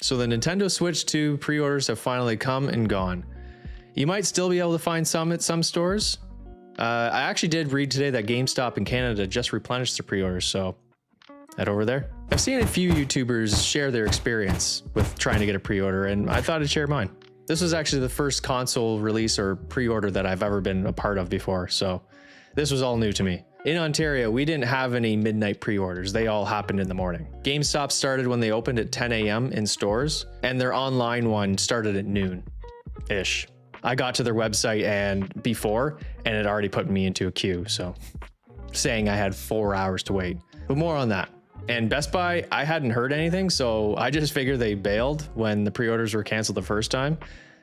So the Nintendo Switch 2 pre-orders have finally come and gone. You might still be able to find some at some stores. I actually did read today that GameStop in Canada just replenished the pre-orders, so head over there. I've seen a few YouTubers share their experience with trying to get a pre-order, and I thought I'd share mine. This was actually the first console release or pre-order that I've ever been a part of before, so this was all new to me. In Ontario, we didn't have any midnight pre-orders. They all happened in the morning. GameStop started when they opened at 10 a.m. in stores, and their online one started at noon-ish. I got to their website and it already put me into a queue, so saying I had 4 hours to wait. But more on that. And Best Buy, I hadn't heard anything, so I just figured they bailed when the pre-orders were canceled the first time.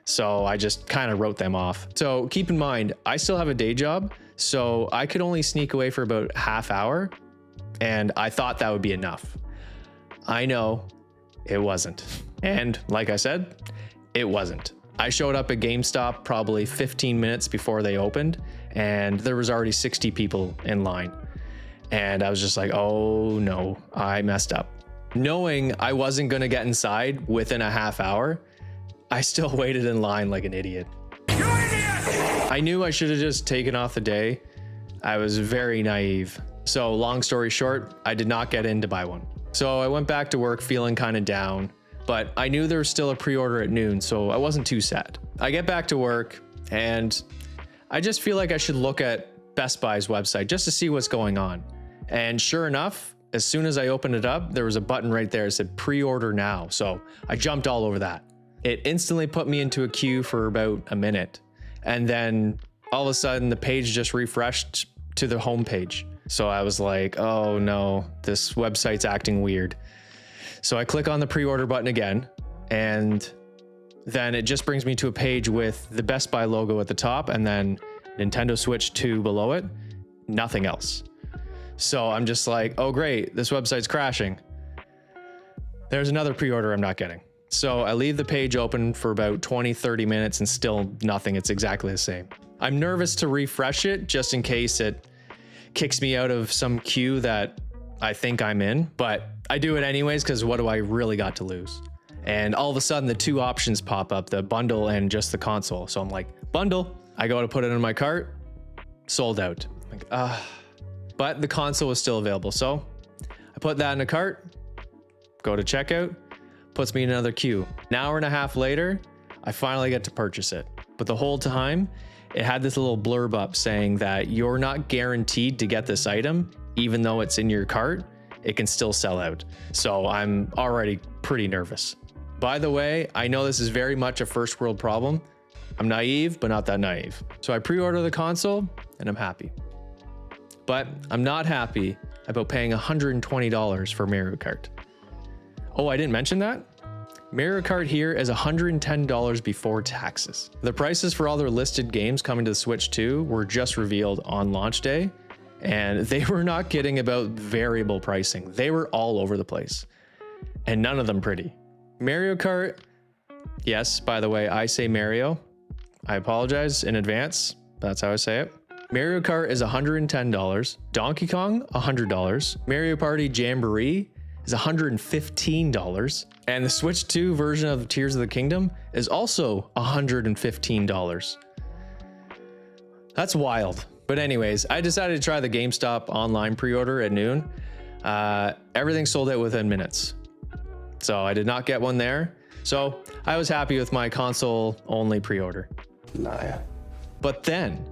So I just kind of wrote them off. So keep in mind, I still have a day job, so I could only sneak away for about half hour, and I thought that would be enough. I know it wasn't. And like I said, it wasn't. I showed up at GameStop probably 15 minutes before they opened, and there was already 60 people in line. And I was just like, oh no, I messed up. Knowing I wasn't gonna get inside within a half hour, I still waited in line like an idiot. You idiot! I knew I should have just taken off the day. I was very naive. So long story short, I did not get in to buy one. So I went back to work feeling kind of down, but I knew there was still a pre-order at noon, so I wasn't too sad. I get back to work and I just feel like I should look at Best Buy's website just to see what's going on. And sure enough, as soon as I opened it up, there was a button right there that said pre-order now. So I jumped all over that. It instantly put me into a queue for about a minute. And then all of a sudden the page just refreshed to the home page. So I was like, oh no, this website's acting weird. So I click on the pre-order button again, and then it just brings me to a page with the Best Buy logo at the top and then Nintendo Switch 2 below it, nothing else. So I'm just like, oh great, this website's crashing. There's another pre-order I'm not getting. So I leave the page open for about 20-30 minutes and still nothing. It's exactly the same. I'm nervous to refresh it just in case it kicks me out of some queue that I think I'm in, but I do it anyways because what do I really got to lose? And all of a sudden the two options pop up, the bundle and just the console. So I'm like, bundle. I go to put it in my cart, sold out. I'm like, but the console is still available. So I put that in a cart, go to checkout, puts me in another queue. An hour and a half later, I finally get to purchase it. But the whole time, it had this little blurb up saying that you're not guaranteed to get this item, even though it's in your cart, it can still sell out. So I'm already pretty nervous. By the way, I know this is very much a first world problem. I'm naive, but not that naive. So I pre-order the console and I'm happy. But I'm not happy about paying $120 for Mario Kart. Oh, I didn't mention that? Mario Kart here is $110 before taxes. The prices for all their listed games coming to the Switch 2 were just revealed on launch day, and they were not kidding about variable pricing. They were all over the place, and none of them pretty. Mario Kart, yes, by the way, I say Mario. I apologize in advance. That's how I say it. Mario Kart is $110. Donkey Kong, $100. Mario Party Jamboree is $115. And the Switch 2 version of Tears of the Kingdom is also $115. That's wild. But anyways, I decided to try the GameStop online pre-order at noon. Everything sold out within minutes. So I did not get one there. So I was happy with my console only pre-order. Liar. But then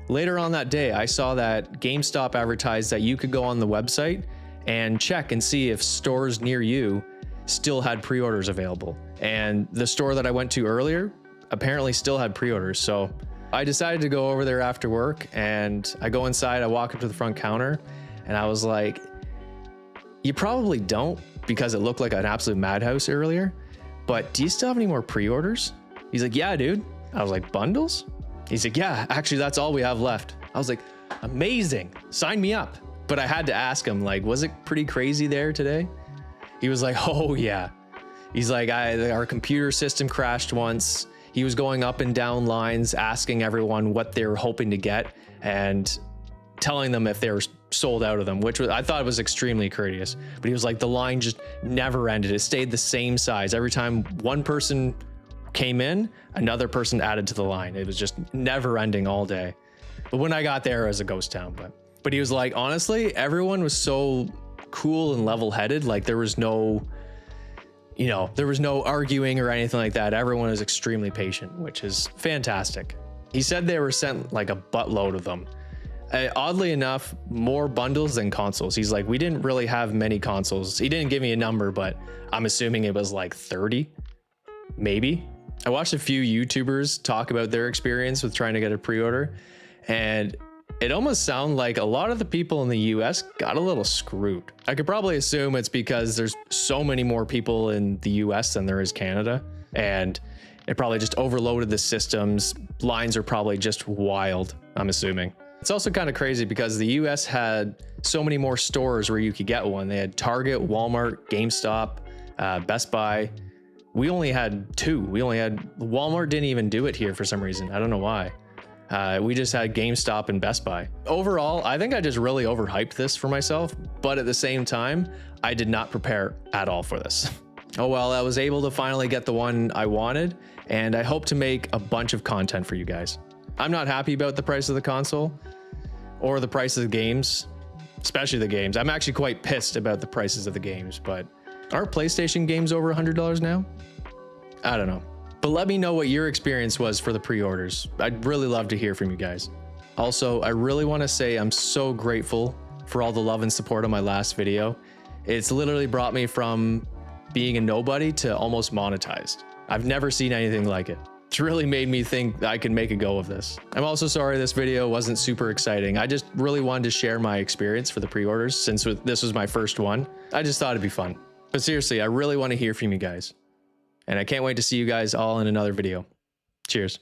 later on that day, I saw that GameStop advertised that you could go on the website and check and see if stores near you still had pre-orders available. And the store that I went to earlier apparently still had pre-orders. So I decided to go over there after work, and I go inside, I walk up to the front counter, and I was like, you probably don't because it looked like an absolute madhouse earlier, but do you still have any more pre-orders? He's like, yeah, dude. I was like, bundles? He's like, yeah, actually that's all we have left. I was like, amazing, sign me up. But I had to ask him, like, was it pretty crazy there today? He was like, oh yeah. He's like, our computer system crashed once. He was going up and down lines, asking everyone what they were hoping to get. And telling them if they were sold out of them, which I thought was extremely courteous. But he was like, the line just never ended. It stayed the same size. Every time one person came in, another person added to the line. It was just never ending all day. But when I got there, it was a ghost town. But he was like, honestly, everyone was so cool and level-headed. Like there was no, there was no arguing or anything like that. Everyone was extremely patient, which is fantastic. He said they were sent like a buttload of them. Oddly enough, more bundles than consoles. He's like, we didn't really have many consoles. He didn't give me a number, but I'm assuming it was like 30, maybe. I watched a few YouTubers talk about their experience with trying to get a pre-order, and it almost sounded like a lot of the people in the US got a little screwed. I could probably assume it's because there's so many more people in the US than there is Canada, and it probably just overloaded the systems. Lines are probably just wild, I'm assuming. It's also kind of crazy because the US had so many more stores where you could get one. They had Target, Walmart, GameStop, Best Buy. We only had 2. Walmart didn't even do it here for some reason. I don't know why. We just had GameStop and Best Buy. Overall, I think I just really overhyped this for myself, but at the same time, I did not prepare at all for this. Oh well, I was able to finally get the one I wanted, and I hope to make a bunch of content for you guys. I'm not happy about the price of the console or the price of the games, especially the games. I'm actually quite pissed about the prices of the games, but aren't PlayStation games over $100 now? I don't know. But let me know what your experience was for the pre-orders. I'd really love to hear from you guys. Also, I really want to say I'm so grateful for all the love and support on my last video. It's literally brought me from being a nobody to almost monetized. I've never seen anything like it. It's really made me think I can make a go of this. I'm also sorry this video wasn't super exciting. I just really wanted to share my experience for the pre-orders since this was my first one. I just thought it'd be fun. But seriously, I really want to hear from you guys. And I can't wait to see you guys all in another video. Cheers.